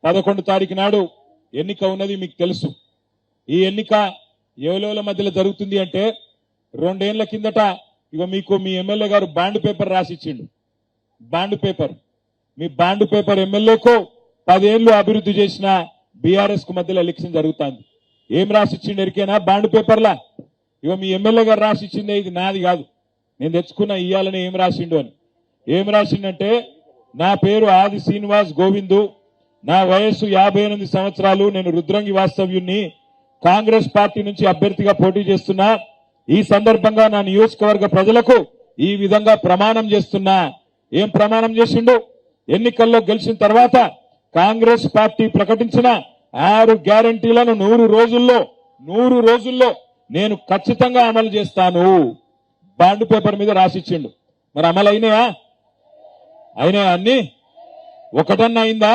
11 తారీఖు నాడు ఎన్నిక ఉన్నది మీకు తెలుసు. ఈ ఎన్నిక ఎవరెవల మధ్యలో జరుగుతుంది అంటే 2 ఏళ్ల కిందట ఇగో మీకు మీ ఎమ్మెల్యే గారు బాండ్ పేపర్ రాసిచ్చిండు. బాండ్ పేపర్ మీ బాండ్ పేపర్ ఎమ్మెల్యేకు 10 ఏళ్లు అభివృద్ధి చేసిన బీఆర్ఎస్ కు మధ్యలో ఎలక్షన్ జరుగుతుంది. ఏం రాసిచ్చిండు ఎరికేనా బాండ్ పేపర్లా? ఇగో మీ ఎమ్మెల్యే గారు రాసిచ్చిందే, ఇది నాది కాదు, నేను తెచ్చుకున్న ఇయ్యాలని. ఏం రాసిండు అని ఏం రాసిండంటే, నా పేరు ఆది శ్రీనివాస్ గోవిందు, నా వయస్సు 58 సంవత్సరాలు, నేను రుద్రంగి వాస్తవ్యుణ్ణి, కాంగ్రెస్ పార్టీ నుంచి అభ్యర్థిగా పోటీ చేస్తున్నా. ఈ సందర్భంగా నా నియోజకవర్గ ప్రజలకు ఈ విధంగా ప్రమాణం చేస్తున్నా. ఏం ప్రమాణం చేసిండు? ఎన్నికల్లో గెలిచిన తర్వాత కాంగ్రెస్ పార్టీ ప్రకటించిన 6 గ్యారంటీలను 100 రోజుల్లో నేను ఖచ్చితంగా అమలు చేస్తాను. బాండ్ పేపర్ మీద రాసిచ్చిండు. మరి అమలు అయినాయా? అన్ని ఒకటన్నా అయిందా?